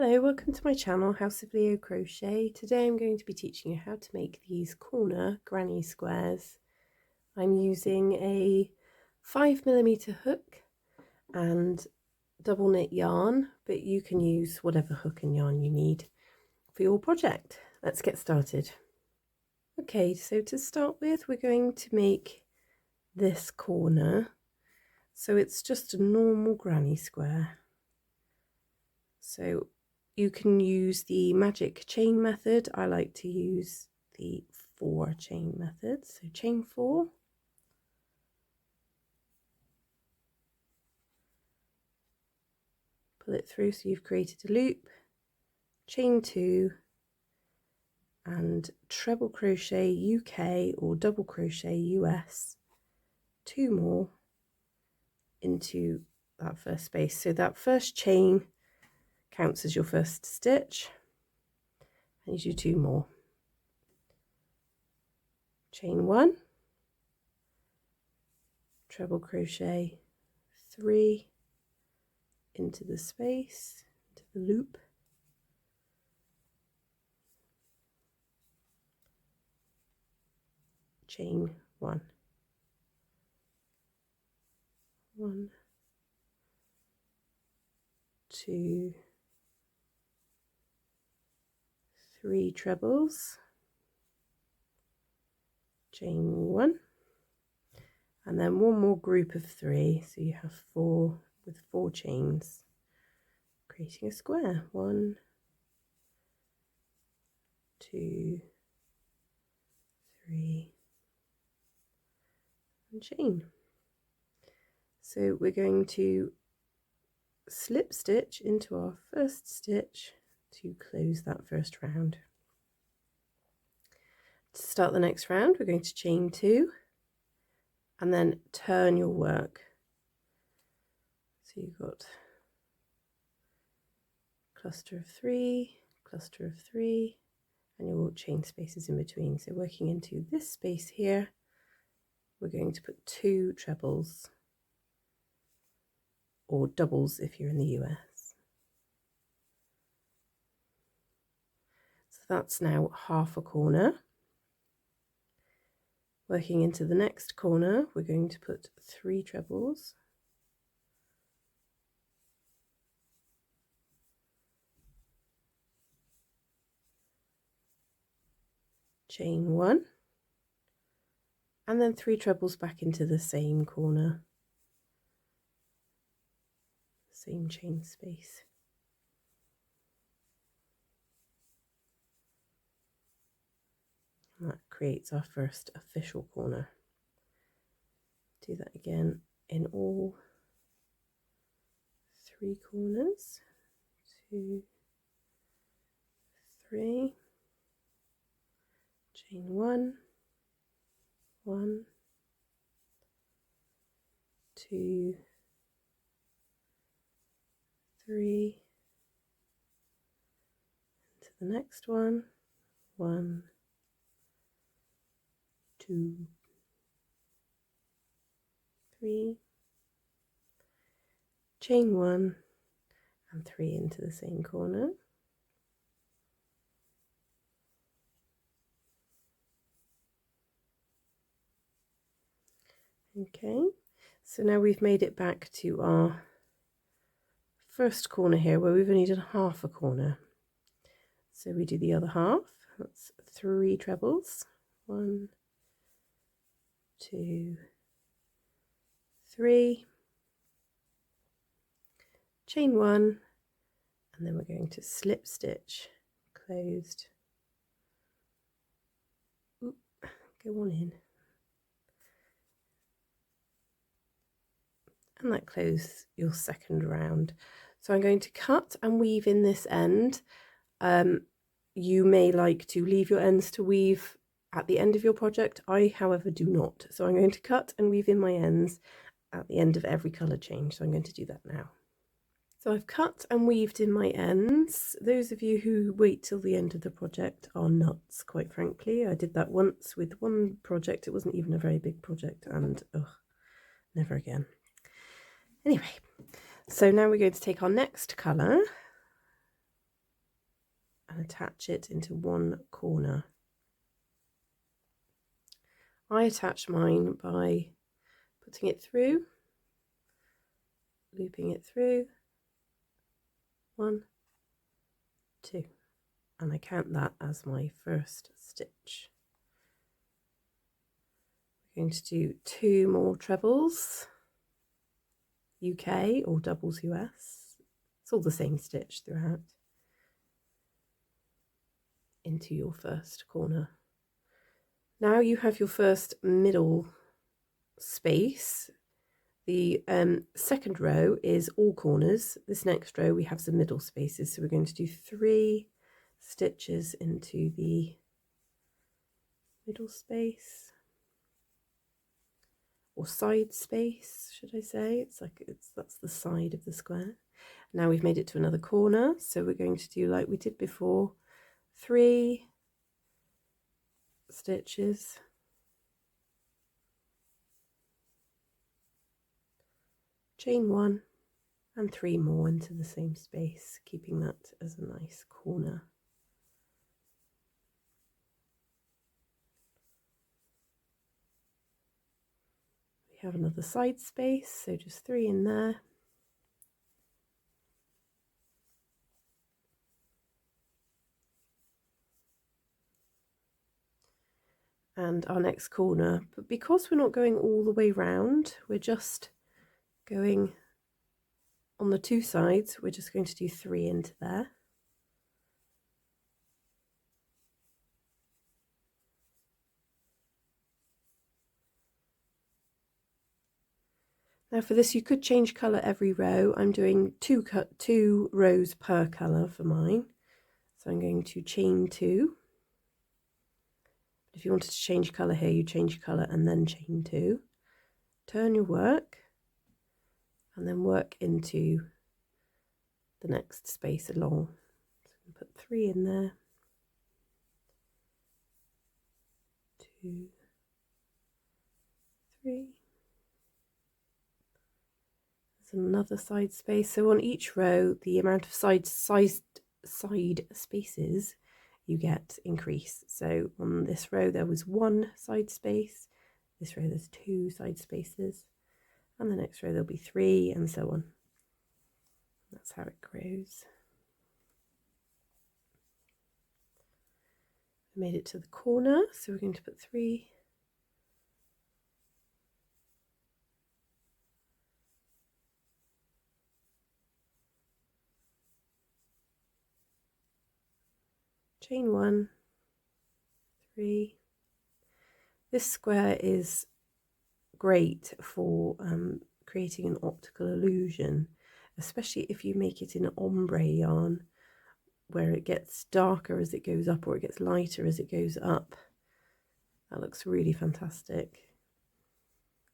Hello, welcome to my channel, House of Leo Crochet. Today I'm going to be teaching you how to make these corner granny squares. I'm using a 5mm hook and double knit yarn, but you can use whatever hook and yarn you need for your project. Let's get started. Okay, so to start with, we're going to make this corner. So it's just a normal granny square. So you can use the magic chain method. I like to use the 4 chain method. So chain 4, pull it through so you've created a loop, chain 2, and treble crochet UK or double crochet US 2 more into that first space. So that first chain counts as your first stitch, and you do 2 more. Chain 1, treble crochet 3 into the space, into the loop, chain 1, 1, 2, 3 trebles, chain 1, and then 1 more group of 3, so you have 4 with 4 chains, creating a square. 1, 2, 3, and chain. So we're going to slip stitch into our first stitch to close that first round. To start the next round, we're going to chain 2 and then turn your work. So you've got cluster of 3, cluster of 3, and your chain spaces in between. So working into this space here, we're going to put 2 trebles, or doubles if you're in the US. So that's now half a corner. Working into the next corner, we're going to put 3 trebles, chain 1, and then 3 trebles back into the same corner, same chain space. And that creates our first official corner. Do that again in all 3 corners. 2, 3, chain 1, 1, 2, 3, into the next one, 1, 2, 3, chain 1, and 3 into the same corner. Okay, so now we've made it back to our first corner here where we've only done half a corner. So we do the other half. That's 3 trebles, 1, 2, 3, chain 1, and then we're going to slip stitch closed. Oop, go on in. And that closes your second round. So I'm going to cut and weave in this end. You may like to leave your ends to weave at the end of your project. I, however, do not. So I'm going to cut and weave in my ends at the end of every colour change. So I'm going to do that now. So I've cut and weaved in my ends. Those of you who wait till the end of the project are nuts, quite frankly. I did that once with one project. It wasn't even a very big project, and never again. Anyway, so now we're going to take our next colour, and attach it into one corner. I attach mine by putting it through, looping it through, 1, 2, and I count that as my first stitch. We're going to do 2 more trebles, UK or doubles US. It's all the same stitch throughout, into your first corner. Now you have your first middle space. The second row is all corners. This next row we have some middle spaces, so we're going to do 3 stitches into the middle space, or side space should I say. That's the side of the square. Now we've made it to another corner, so we're going to do like we did before, 3 stitches, chain 1 and 3 more into the same space, keeping that as a nice corner. We have another side space, so just 3 in there. And our next corner, but because we're not going all the way round, we're just going on the 2 sides, we're just going to do 3 into there. Now for this you could change colour every row. I'm doing 2 rows per colour for mine, so I'm going to chain 2. If you wanted to change colour here, you change colour and then chain 2. Turn your work and then work into the next space along. So put 3 in there, 2, 3. There's another side space. So on each row, the amount of side spaces you get increase. So on this row there was 1 side space, this row there's 2 side spaces, and the next row there'll be 3, and so on. That's how it grows. We made it to the corner, so we're going to put 3 chain 1, 3. This square is great for creating an optical illusion, especially if you make it in an ombre yarn where it gets darker as it goes up or it gets lighter as it goes up. That looks really fantastic.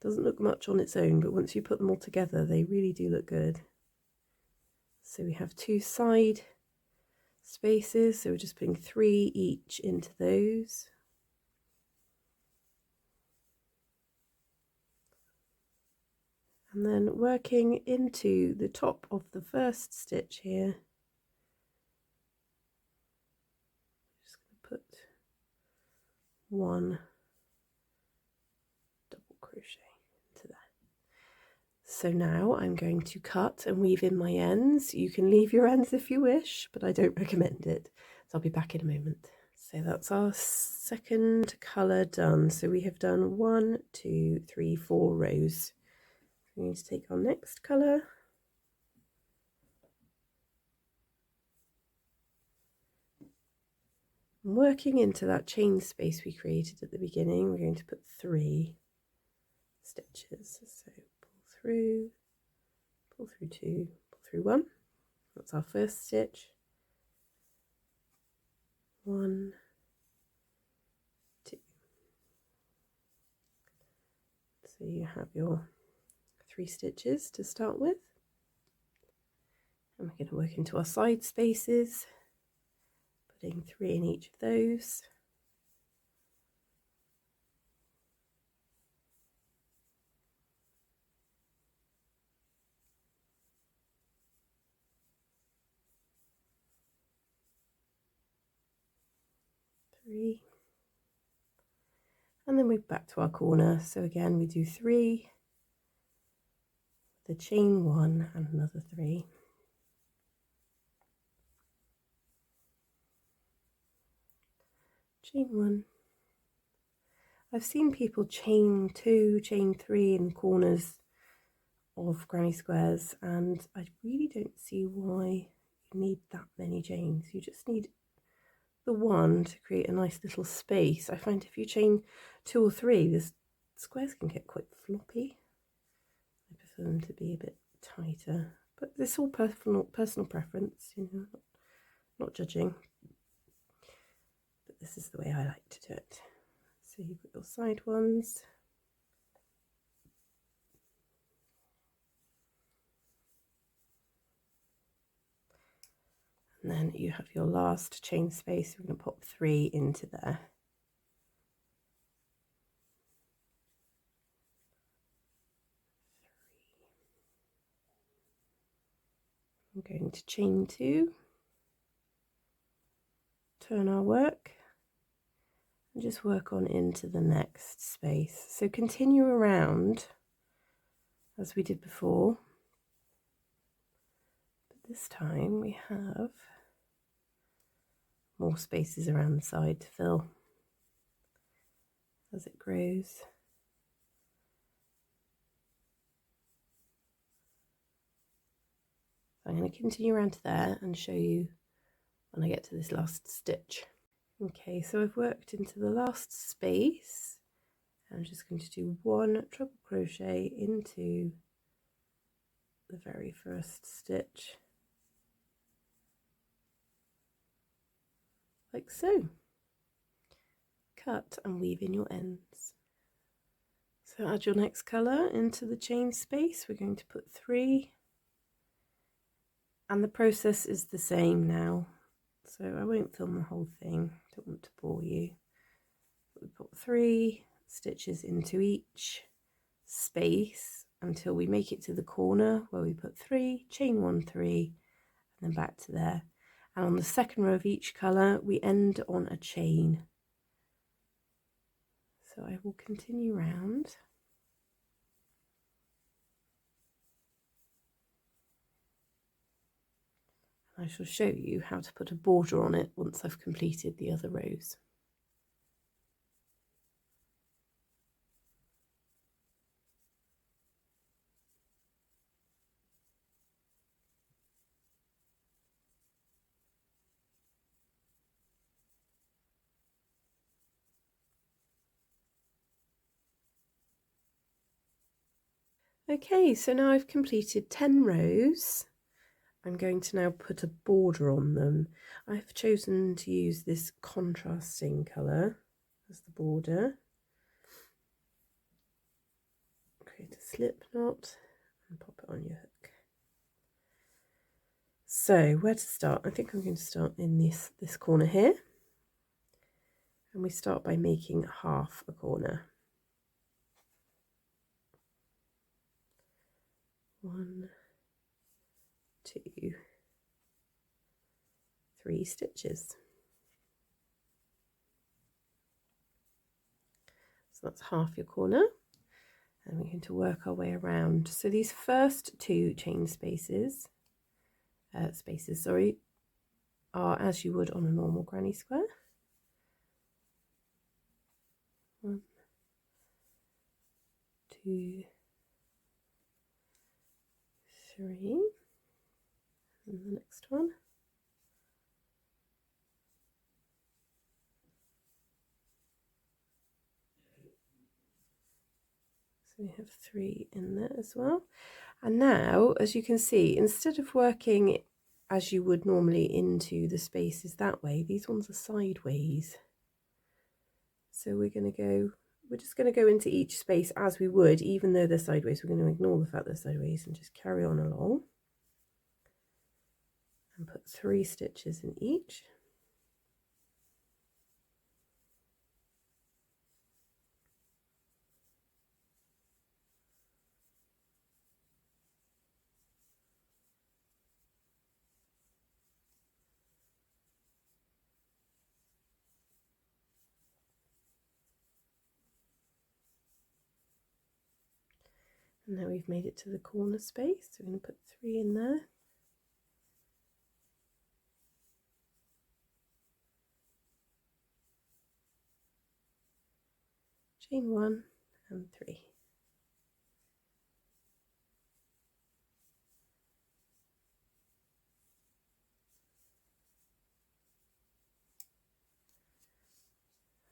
Doesn't look much on its own, but once you put them all together they really do look good. So we have 2 side spaces, so we're just putting 3 each into those. And then working into the top of the first stitch here, just going to put 1 double crochet into there. So now I'm going to cut and weave in my ends. You can leave your ends if you wish, but I don't recommend it. So I'll be back in a moment. So that's our second colour done. So we have done 1, 2, 3, 4 rows. I'm going to take our next colour. Working into that chain space we created at the beginning, we're going to put 3 stitches. So pull through 2, pull through 1. That's our first stitch. 1, 2. So you have your 3 stitches to start with. And we're going to work into our side spaces, putting 3 in each of those. 3, and then we're back to our corner. So again we do 3, the chain 1 and another 3, chain 1. I've seen people chain 2, chain 3 in corners of granny squares, and I really don't see why you need that many chains. You just need the one to create a nice little space. I find if you chain 2 or 3, the squares can get quite floppy. I prefer them to be a bit tighter, but it's all personal preference, you know, not judging. But this is the way I like to do it. So you've got your side ones. And then you have your last chain space. We're going to pop 3 into there. I'm going to chain 2, turn our work, and just work on into the next space. So continue around as we did before, but this time we have more spaces around the side to fill as it grows. I'm going to continue around to there and show you when I get to this last stitch. Okay, so I've worked into the last space. I'm just going to do 1 treble crochet into the very first stitch, like so. Cut and weave in your ends. So add your next colour into the chain space. We're going to put 3, and the process is the same now, so I won't film the whole thing, don't want to bore you. We put 3 stitches into each space until we make it to the corner where we put 3, chain 1, 3, and then back to there. And on the second row of each colour we end on a chain. So I will continue round. I shall show you how to put a border on it once I've completed the other rows. Okay, so now I've completed 10 rows. I'm going to now put a border on them. I've chosen to use this contrasting colour as the border. Create a slip knot and pop it on your hook. So where to start? I think I'm going to start in this corner here. And we start by making half a corner. 1, 2, 3 stitches. So that's half your corner, and we're going to work our way around. So these first 2 chain spaces, are as you would on a normal granny square. 1, 2, 3, and the next one. So we have 3 in there as well. And now, as you can see, instead of working as you would normally into the spaces that way, these ones are sideways. So we're just going to go into each space as we would, even though they're sideways. We're going to ignore the fact they're sideways and just carry on along. And put 3 stitches in each. And now we've made it to the corner space, so we're going to put 3 in there. Chain 1 and 3.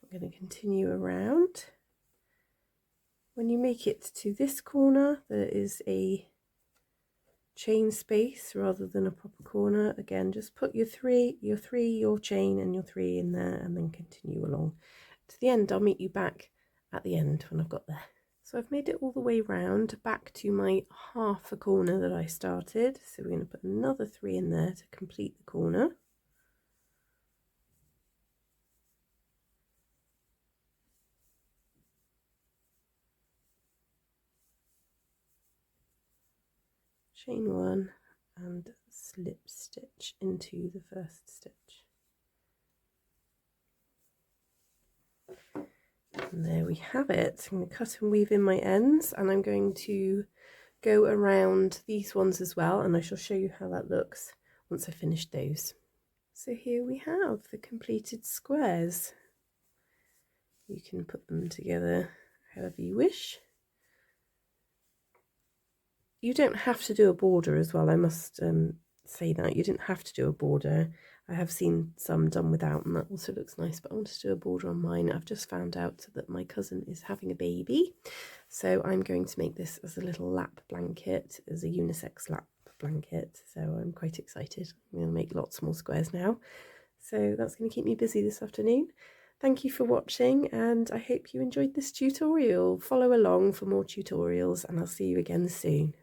I'm going to continue around. When you make it to this corner, there is a chain space rather than a proper corner. Again, just put your chain and your 3 in there, and then continue along to the end. I'll meet you back at the end when I've got there. So I've made it all the way round back to my half a corner that I started. So we're going to put another 3 in there to complete the corner. Chain 1 and slip stitch into the first stitch. And there we have it. I'm going to cut and weave in my ends, and I'm going to go around these ones as well, and I shall show you how that looks once I've finished those. So here we have the completed squares. You can put them together however you wish. You don't have to do a border as well, I must say that. You didn't have to do a border. I have seen some done without, and that also looks nice, but I wanted to do a border on mine. I've just found out that my cousin is having a baby, so I'm going to make this as a little lap blanket, as a unisex lap blanket, so I'm quite excited. I'm going to make lots more squares now, so that's going to keep me busy this afternoon. Thank you for watching, and I hope you enjoyed this tutorial. Follow along for more tutorials, and I'll see you again soon.